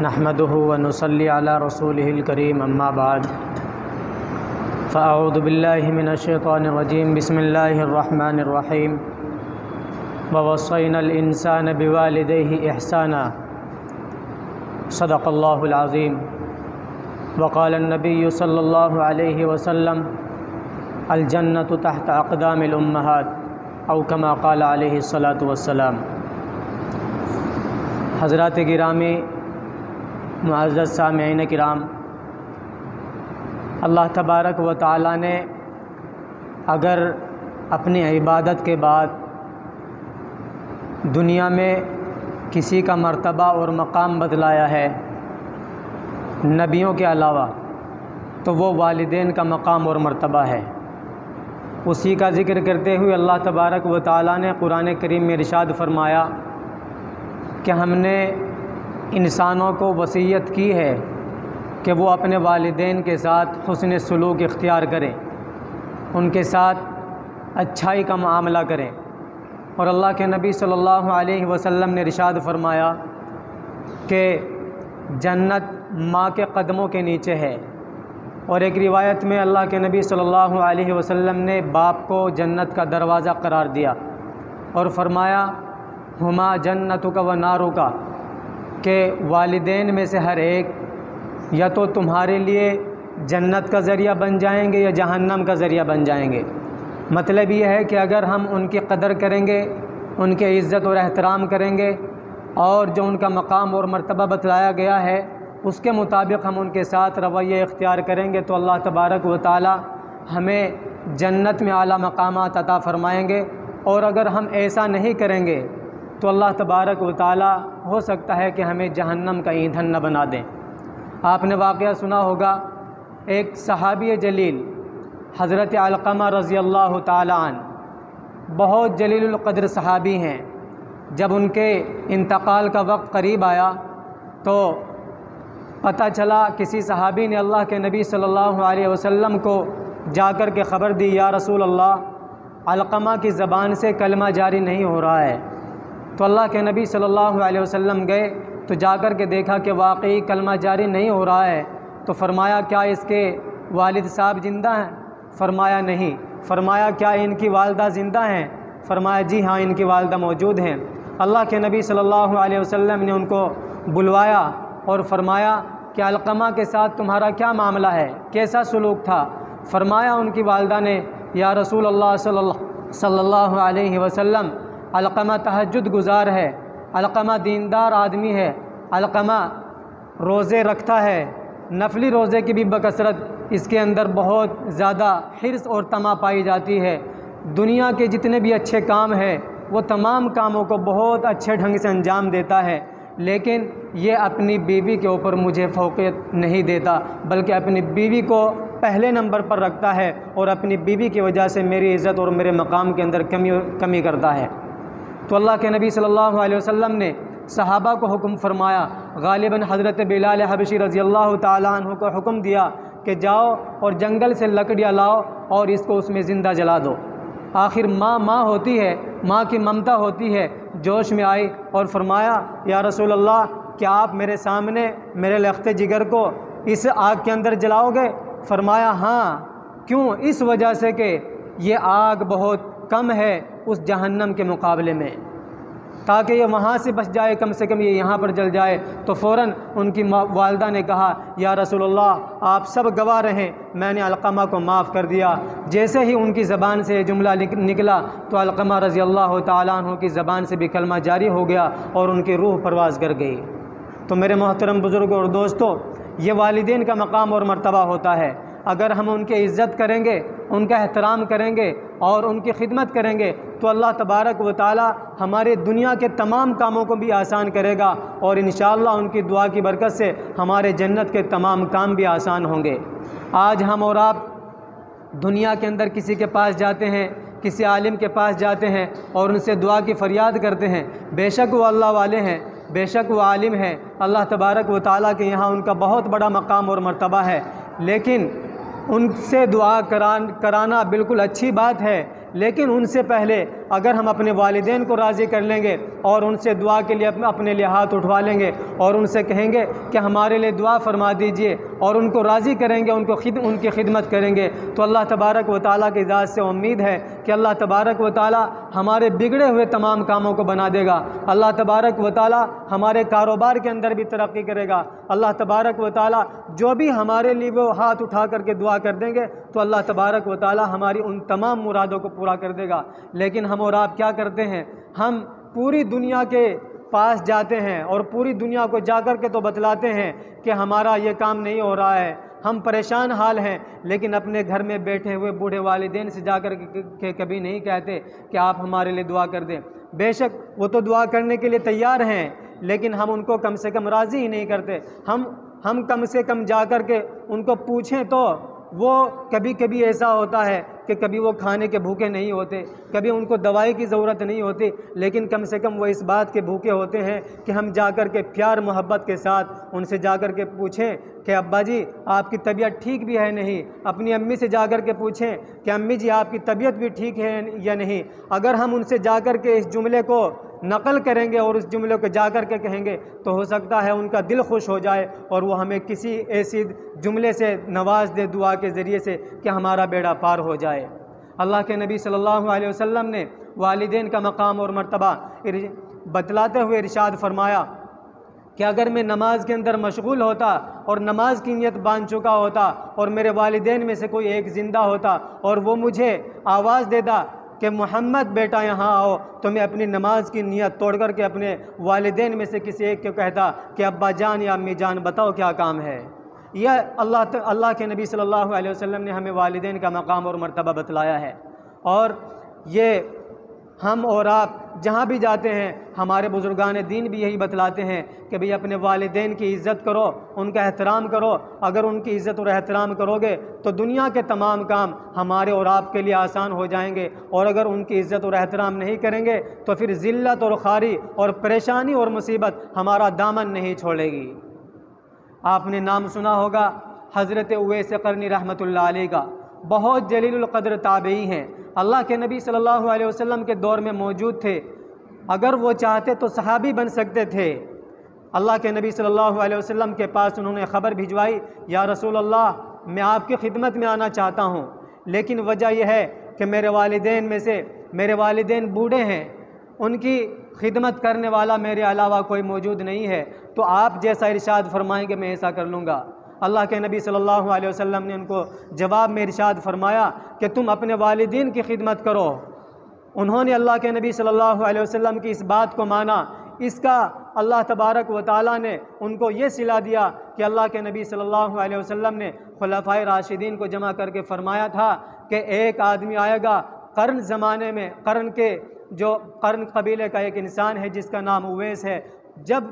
نحمده ونصلي على رسوله الكريم اما بعد فاعوذ بالله من الشيطان الرجيم بسم الله الرحمن الرحيم ووصينا الانسان بوالديه احسانا صدق الله العظيم وقال النبي صلى الله عليه وسلم الجنة تحت اقدام الامهات او كما قال عليه الصلاة والسلام۔ حضرات گرامی، معزز سامعین کرام، اللہ تبارک و تعالی نے اگر اپنی عبادت کے بعد دنیا میں کسی کا مرتبہ اور مقام بدلایا ہے نبیوں کے علاوہ، تو وہ والدین کا مقام اور مرتبہ ہے۔ اسی کا ذکر کرتے ہوئے اللہ تبارک و تعالی نے قرآن کریم میں ارشاد فرمایا کہ ہم نے انسانوں کو وصیت کی ہے کہ وہ اپنے والدین کے ساتھ حسن سلوک اختیار کریں، ان کے ساتھ اچھائی کا معاملہ کریں۔ اور اللہ کے نبی صلی اللہ علیہ وسلم نے ارشاد فرمایا کہ جنت ماں کے قدموں کے نیچے ہے۔ اور ایک روایت میں اللہ کے نبی صلی اللہ علیہ وسلم نے باپ کو جنت کا دروازہ قرار دیا اور فرمایا ہما جنتک و نارک، کہ والدین میں سے ہر ایک یا تو تمہارے لیے جنت کا ذریعہ بن جائیں گے یا جہنم کا ذریعہ بن جائیں گے۔ مطلب یہ ہے کہ اگر ہم ان کی قدر کریں گے، ان کے عزت اور احترام کریں گے، اور جو ان کا مقام اور مرتبہ بتلایا گیا ہے اس کے مطابق ہم ان کے ساتھ رویہ اختیار کریں گے، تو اللہ تبارک و تعالی ہمیں جنت میں اعلیٰ مقامات عطا فرمائیں گے۔ اور اگر ہم ایسا نہیں کریں گے تو اللہ تبارک و تعالی ہو سکتا ہے کہ ہمیں جہنم کا ایندھن نہ بنا دیں۔ آپ نے واقعہ سنا ہوگا، ایک صحابی جلیل حضرت علقمہ رضی اللہ تعالی عنہ بہت جلیل القدر صحابی ہیں۔ جب ان کے انتقال کا وقت قریب آیا تو پتہ چلا، کسی صحابی نے اللہ کے نبی صلی اللہ علیہ وسلم کو جا کر کے خبر دی، یا رسول اللہ، علقمہ کی زبان سے کلمہ جاری نہیں ہو رہا ہے۔ تو اللہ کے نبی صلی اللہ علیہ وسلم گئے تو جا کر کے دیکھا کہ واقعی کلمہ جاری نہیں ہو رہا ہے۔ تو فرمایا کیا اس کے والد صاحب زندہ ہیں؟ فرمایا نہیں۔ فرمایا کیا ان کی والدہ زندہ ہیں؟ فرمایا جی ہاں، ان کی والدہ موجود ہیں۔ اللہ کے نبی صلی اللہ علیہ وسلم نے ان کو بلوایا اور فرمایا کہ علقمہ کے ساتھ تمہارا کیا معاملہ ہے، کیسا سلوک تھا؟ فرمایا ان کی والدہ نے، یا رسول اللہ صلی اللہ علیہ وسلم، علقمہ تہجد گزار ہے، علقمہ دیندار آدمی ہے، علقمہ روزے رکھتا ہے، نفلی روزے کی بھی بکثرت اس کے اندر بہت زیادہ حرص اور طمع پائی جاتی ہے۔ دنیا کے جتنے بھی اچھے کام ہیں وہ تمام کاموں کو بہت اچھے ڈھنگ سے انجام دیتا ہے، لیکن یہ اپنی بیوی کے اوپر مجھے فوقیت نہیں دیتا، بلکہ اپنی بیوی کو پہلے نمبر پر رکھتا ہے، اور اپنی بیوی کی وجہ سے میری عزت اور میرے مقام کے اندر کمی کرتا ہے۔ تو اللہ کے نبی صلی اللہ علیہ وسلم نے صحابہ کو حکم فرمایا، غالباً حضرت بلال حبشی رضی اللہ تعالیٰ عنہ کو حکم دیا کہ جاؤ اور جنگل سے لکڑیاں لاؤ اور اس کو اس میں زندہ جلا دو۔ آخر ماں ہوتی ہے، ماں کی ممتا ہوتی ہے، جوش میں آئی اور فرمایا، یا رسول اللہ، کیا آپ میرے سامنے میرے لخت جگر کو اس آگ کے اندر جلاؤ گے؟ فرمایا ہاں۔ کیوں؟ اس وجہ سے کہ یہ آگ بہت کم ہے اس جہنم کے مقابلے میں، تاکہ یہ وہاں سے بچ جائے، کم سے کم یہ یہاں پر جل جائے۔ تو فوراً ان کی والدہ نے کہا، یا رسول اللہ، آپ سب گواہ رہیں، میں نے علقمہ کو معاف کر دیا۔ جیسے ہی ان کی زبان سے یہ جملہ نکلا تو علقمہ رضی اللہ تعالیٰ عنہ کی زبان سے بھی کلمہ جاری ہو گیا اور ان کی روح پرواز کر گئی۔ تو میرے محترم بزرگوں اور دوستو، یہ والدین کا مقام اور مرتبہ ہوتا ہے۔ اگر ہم ان کی عزت کریں گے، ان کا احترام کریں گے اور ان کی خدمت کریں گے تو اللہ تبارک و تعالی ہمارے دنیا کے تمام کاموں کو بھی آسان کرے گا، اور انشاءاللہ ان کی دعا کی برکت سے ہمارے جنت کے تمام کام بھی آسان ہوں گے۔ آج ہم اور آپ دنیا کے اندر کسی کے پاس جاتے ہیں، کسی عالم کے پاس جاتے ہیں اور ان سے دعا کی فریاد کرتے ہیں، بے شک وہ اللہ والے ہیں، بے شک وہ عالم ہیں، اللہ تبارک و تعالیٰ کے یہاں ان کا بہت بڑا مقام اور مرتبہ ہے، لیکن ان سے دعا کرانا بالکل اچھی بات ہے، لیکن ان سے پہلے اگر ہم اپنے والدین کو راضی کر لیں گے اور ان سے دعا کے لیے اپنے لیے ہاتھ اٹھوا لیں گے اور ان سے کہیں گے کہ ہمارے لیے دعا فرما دیجئے اور ان کو راضی کریں گے، ان کی خدمت کریں گے، تو اللہ تبارک و تعالیٰ کی ذات سے امید ہے کہ اللہ تبارک و تعالیٰ ہمارے بگڑے ہوئے تمام کاموں کو بنا دے گا۔ اللہ تبارک و تعالیٰ ہمارے کاروبار کے اندر بھی ترقی کرے گا۔ اللہ تبارک و تعالیٰ جو بھی ہمارے لیے وہ ہاتھ اٹھا کر کے دعا کر دیں گے تو اللہ تبارک و تعالیٰ ہماری ان تمام مرادوں کو پورا کر دے گا۔ لیکن ہم اور آپ کیا کرتے ہیں؟ ہم پوری دنیا کے پاس جاتے ہیں اور پوری دنیا کو جا کر کے تو بتلاتے ہیں کہ ہمارا یہ کام نہیں ہو رہا ہے، ہم پریشان حال ہیں، لیکن اپنے گھر میں بیٹھے ہوئے بوڑھے والدین سے جا کر کے کبھی نہیں کہتے کہ آپ ہمارے لیے دعا کر دیں۔ بے شک وہ تو دعا کرنے کے لیے تیار ہیں، لیکن ہم ان کو کم سے کم راضی ہی نہیں کرتے۔ ہم کم سے کم جا کر کے ان کو پوچھیں تو وہ کبھی کبھی ایسا ہوتا ہے کہ کبھی وہ کھانے کے بھوکے نہیں ہوتے، کبھی ان کو دوائی کی ضرورت نہیں ہوتی، لیکن کم سے کم وہ اس بات کے بھوکے ہوتے ہیں کہ ہم جا کر کے پیار محبت کے ساتھ ان سے جا کر کے پوچھیں کہ ابا جی آپ کی طبیعت ٹھیک بھی ہے نہیں، اپنی امی سے جا کر کے پوچھیں کہ امی جی آپ کی طبیعت بھی ٹھیک ہے یا نہیں۔ اگر ہم ان سے جا کر کے اس جملے کو نقل کریں گے اور اس جملے کو جا کر کے کہیں گے تو ہو سکتا ہے ان کا دل خوش ہو جائے اور وہ ہمیں کسی ایسی جملے سے نواز دے دعا کے ذریعے سے کہ ہمارا بیڑا پار ہو جائے۔ اللہ کے نبی صلی اللہ علیہ وسلم نے والدین کا مقام اور مرتبہ بتلاتے ہوئے ارشاد فرمایا کہ اگر میں نماز کے اندر مشغول ہوتا اور نماز کی نیت باندھ چکا ہوتا اور میرے والدین میں سے کوئی ایک زندہ ہوتا اور وہ مجھے آواز دیتا کہ محمد بیٹا یہاں آؤ، تو میں اپنی نماز کی نیت توڑ کر کے اپنے والدین میں سے کسی ایک کو کہتا کہ ابا جان یا امی جان بتاؤ کیا کام ہے۔ یہ اللہ کے نبی صلی اللہ علیہ وسلم نے ہمیں والدین کا مقام اور مرتبہ بتلایا ہے، اور یہ ہم اور آپ جہاں بھی جاتے ہیں ہمارے بزرگان دین بھی یہی بتلاتے ہیں کہ بھئی اپنے والدین کی عزت کرو، ان کا احترام کرو۔ اگر ان کی عزت اور احترام کرو گے تو دنیا کے تمام کام ہمارے اور آپ کے لیے آسان ہو جائیں گے، اور اگر ان کی عزت اور احترام نہیں کریں گے تو پھر ذلت اور خواری اور پریشانی اور مصیبت ہمارا دامن نہیں چھوڑے گی۔ آپ نے نام سنا ہوگا حضرت اویس قرنی رحمۃ اللہ علیہ کا، بہت جلیل القدر تابعی ہیں، اللہ کے نبی صلی اللہ علیہ وسلم کے دور میں موجود تھے، اگر وہ چاہتے تو صحابی بن سکتے تھے۔ اللہ کے نبی صلی اللہ علیہ وسلم کے پاس انہوں نے خبر بھجوائی، یا رسول اللہ میں آپ کی خدمت میں آنا چاہتا ہوں، لیکن وجہ یہ ہے کہ میرے والدین بوڑھے ہیں، ان کی خدمت کرنے والا میرے علاوہ کوئی موجود نہیں ہے، تو آپ جیسا ارشاد فرمائیں گے میں ایسا کر لوں گا۔ اللہ کے نبی صلی اللہ علیہ وسلم نے ان کو جواب میں ارشاد فرمایا کہ تم اپنے والدین کی خدمت کرو۔ انہوں نے اللہ کے نبی صلی اللہ علیہ وسلم کی اس بات کو مانا۔ اس کا اللہ تبارک و تعالیٰ نے ان کو یہ صلہ دیا کہ اللہ کے نبی صلی اللہ علیہ وسلم نے خلفائے راشدین کو جمع کر کے فرمایا تھا کہ ایک آدمی آئے گا قرن زمانے میں، قرن قبیلے کا ایک انسان ہے جس کا نام اویس ہے، جب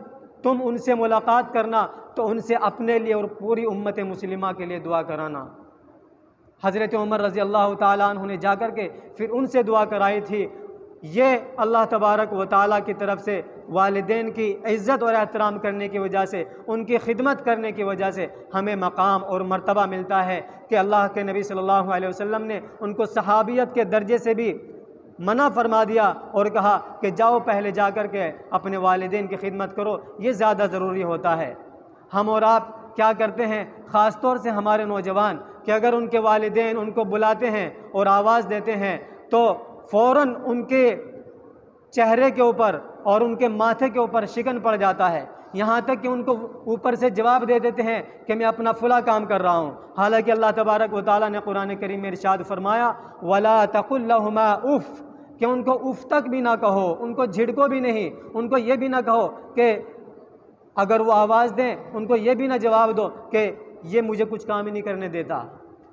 تم ان سے ملاقات کرنا تو ان سے اپنے لیے اور پوری امت مسلمہ کے لیے دعا کرانا۔ حضرت عمر رضی اللہ تعالیٰ عنہ نے جا کر کے پھر ان سے دعا کرائی تھی۔ یہ اللہ تبارک و تعالیٰ کی طرف سے والدین کی عزت اور احترام کرنے کی وجہ سے، ان کی خدمت کرنے کی وجہ سے ہمیں مقام اور مرتبہ ملتا ہے کہ اللہ کے نبی صلی اللہ علیہ وسلم نے ان کو صحابیت کے درجے سے بھی منع فرما دیا اور کہا کہ جاؤ پہلے جا کر کے اپنے والدین کی خدمت کرو، یہ زیادہ ضروری ہوتا ہے۔ ہم اور آپ کیا کرتے ہیں، خاص طور سے ہمارے نوجوان، کہ اگر ان کے والدین ان کو بلاتے ہیں اور آواز دیتے ہیں تو فوراً ان کے چہرے کے اوپر اور ان کے ماتھے کے اوپر شکن پڑ جاتا ہے، یہاں تک کہ ان کو اوپر سے جواب دے دیتے ہیں کہ میں اپنا فلاں کام کر رہا ہوں، حالانکہ اللہ تبارک و تعالیٰ نے قرآن کریم میں ارشاد فرمایا وَلَا تَقُلْ لَهُمَا اُفْ، کہ ان کو اف تک بھی نہ کہو، ان کو جھڑکو بھی نہیں، ان کو یہ بھی نہ کہو کہ اگر وہ آواز دیں ان کو یہ بھی نہ جواب دو کہ یہ مجھے کچھ کام ہی نہیں کرنے دیتا،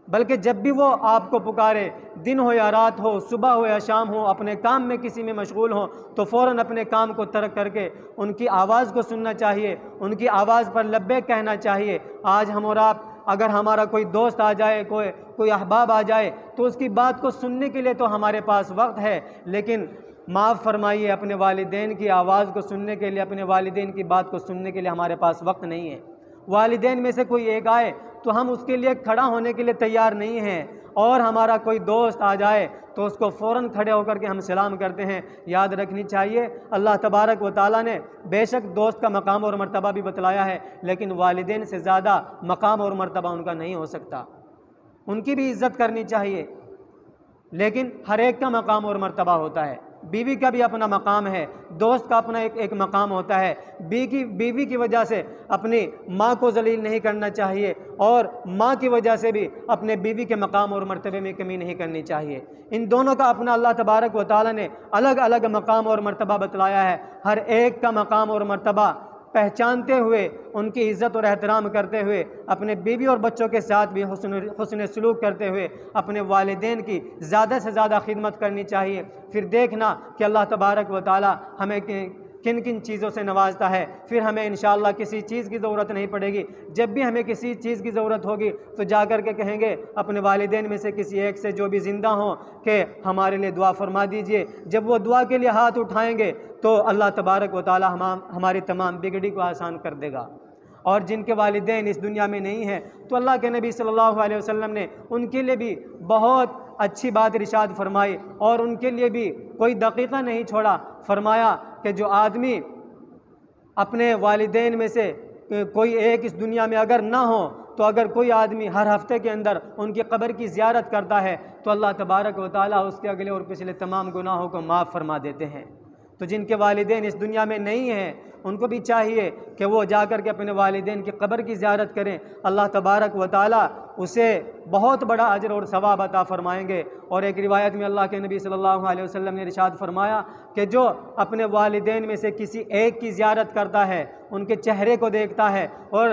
بلکہ جب بھی وہ آپ کو پکارے، دن ہو یا رات ہو، صبح ہو یا شام ہو، اپنے کام میں کسی میں مشغول ہوں تو فوراً اپنے کام کو ترک کر کے ان کی آواز کو سننا چاہیے، ان کی آواز پر لبیک کہنا چاہیے۔ آج ہم اور آپ اگر ہمارا کوئی دوست آ جائے، کوئی احباب آ جائے تو اس کی بات کو سننے کے لیے تو ہمارے پاس وقت ہے، لیکن معاف فرمائیے اپنے والدین کی آواز کو سننے کے لیے، اپنے والدین کی بات کو سننے کے لیے ہمارے پاس وقت نہیں ہے۔ والدین میں سے کوئی ایک آئے تو ہم اس کے لیے کھڑا ہونے کے لیے تیار نہیں ہیں، اور ہمارا کوئی دوست آ جائے تو اس کو فوراً کھڑے ہو کر کے ہم سلام کرتے ہیں۔ یاد رکھنی چاہیے اللہ تبارک و تعالیٰ نے بے شک دوست کا مقام اور مرتبہ بھی بتلایا ہے، لیکن والدین سے زیادہ مقام اور مرتبہ ان کا نہیں ہو سکتا۔ ان کی بھی عزت کرنی چاہیے، لیکن ہر ایک کا مقام اور مرتبہ ہوتا ہے۔ بیوی کا بھی اپنا مقام ہے، دوست کا اپنا ایک مقام ہوتا ہے۔ بیوی کی وجہ سے اپنی ماں کو ذلیل نہیں کرنا چاہیے، اور ماں کی وجہ سے بھی اپنے بیوی کے مقام اور مرتبے میں کمی نہیں کرنی چاہیے۔ ان دونوں کا اپنا اللہ تبارک و تعالیٰ نے الگ الگ مقام اور مرتبہ بتلایا ہے۔ ہر ایک کا مقام اور مرتبہ پہچانتے ہوئے، ان کی عزت اور احترام کرتے ہوئے، اپنے بیوی اور بچوں کے ساتھ بھی حسن سلوک کرتے ہوئے اپنے والدین کی زیادہ سے زیادہ خدمت کرنی چاہیے۔ پھر دیکھنا کہ اللہ تبارک و تعالی ہمیں کن کن چیزوں سے نوازتا ہے، پھر ہمیں انشاءاللہ کسی چیز کی ضرورت نہیں پڑے گی۔ جب بھی ہمیں کسی چیز کی ضرورت ہوگی تو جا کر کے کہیں گے اپنے والدین میں سے کسی ایک سے جو بھی زندہ ہوں کہ ہمارے لیے دعا فرما دیجئے۔ جب وہ دعا کے لیے ہاتھ اٹھائیں گے تو اللہ تبارک و تعالی ہماری تمام بگڑی کو آسان کر دے گا۔ اور جن کے والدین اس دنیا میں نہیں ہیں تو اللہ کے نبی صلی اللہ علیہ وسلم نے ان کے لیے بھی بہت اچھی بات ارشاد فرمائی، اور ان کے لیے بھی کوئی دقیقہ نہیں چھوڑا۔ فرمایا کہ جو آدمی اپنے والدین میں سے کوئی ایک اس دنیا میں اگر نہ ہو تو اگر کوئی آدمی ہر ہفتے کے اندر ان کی قبر کی زیارت کرتا ہے تو اللہ تبارک و تعالیٰ اس کے اگلے اور پچھلے تمام گناہوں کو معاف فرما دیتے ہیں۔ تو جن کے والدین اس دنیا میں نہیں ہیں ان کو بھی چاہیے کہ وہ جا کر کے اپنے والدین کی قبر کی زیارت کریں، اللہ تبارک و تعالیٰ اسے بہت بڑا اجر اور ثواب عطا فرمائیں گے۔ اور ایک روایت میں اللہ کے نبی صلی اللہ علیہ وسلم نے ارشاد فرمایا کہ جو اپنے والدین میں سے کسی ایک کی زیارت کرتا ہے، ان کے چہرے کو دیکھتا ہے اور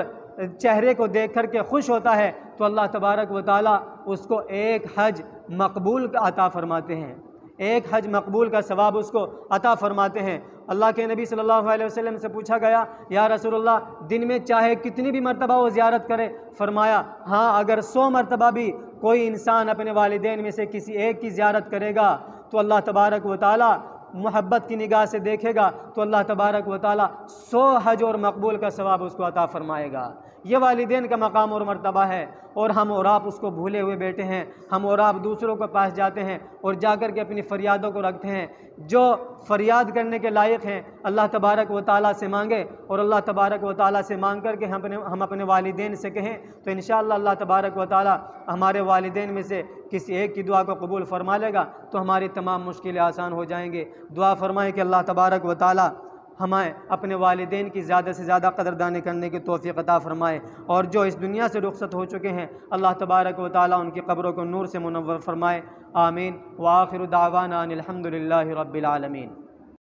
چہرے کو دیکھ کر کے خوش ہوتا ہے تو اللہ تبارک و تعالیٰ اس کو ایک حج مقبول کا عطا فرماتے ہیں، ایک حج مقبول کا ثواب اس کو عطا فرماتے ہیں۔ اللہ کے نبی صلی اللہ علیہ وسلم سے پوچھا گیا یا رسول اللہ دن میں چاہے کتنی بھی مرتبہ وہ زیارت کرے؟ فرمایا ہاں اگر 100 مرتبہ بھی کوئی انسان اپنے والدین میں سے کسی ایک کی زیارت کرے گا تو اللہ تبارک و تعالیٰ محبت کی نگاہ سے دیکھے گا تو اللہ تبارک و تعالیٰ 100 حج اور مقبول کا ثواب اس کو عطا فرمائے گا۔ یہ والدین کا مقام اور مرتبہ ہے، اور ہم اور آپ اس کو بھولے ہوئے بیٹھے ہیں۔ ہم اور آپ دوسروں کے پاس جاتے ہیں اور جا کر کے اپنی فریادوں کو رکھتے ہیں۔ جو فریاد کرنے کے لائق ہیں اللہ تبارک و تعالیٰ سے مانگے، اور اللہ تبارک و تعالیٰ سے مانگ کر کے ہم اپنے والدین سے کہیں تو انشاءاللہ اللہ تبارک و تعالیٰ ہمارے والدین میں سے کسی ایک کی دعا کو قبول فرما لے گا تو ہماری تمام مشکلیں آسان ہو جائیں گے۔ دعا فرمائیں کہ اللہ تبارک و تعالیٰ ہمیں اپنے والدین کی زیادہ سے زیادہ قدردانی کرنے کی توفیق عطا فرمائے، اور جو اس دنیا سے رخصت ہو چکے ہیں اللہ تبارک و تعالیٰ ان کی قبروں کو نور سے منور فرمائے۔ آمین۔ وآخر دعوانا ان الحمد للہ رب العالمین۔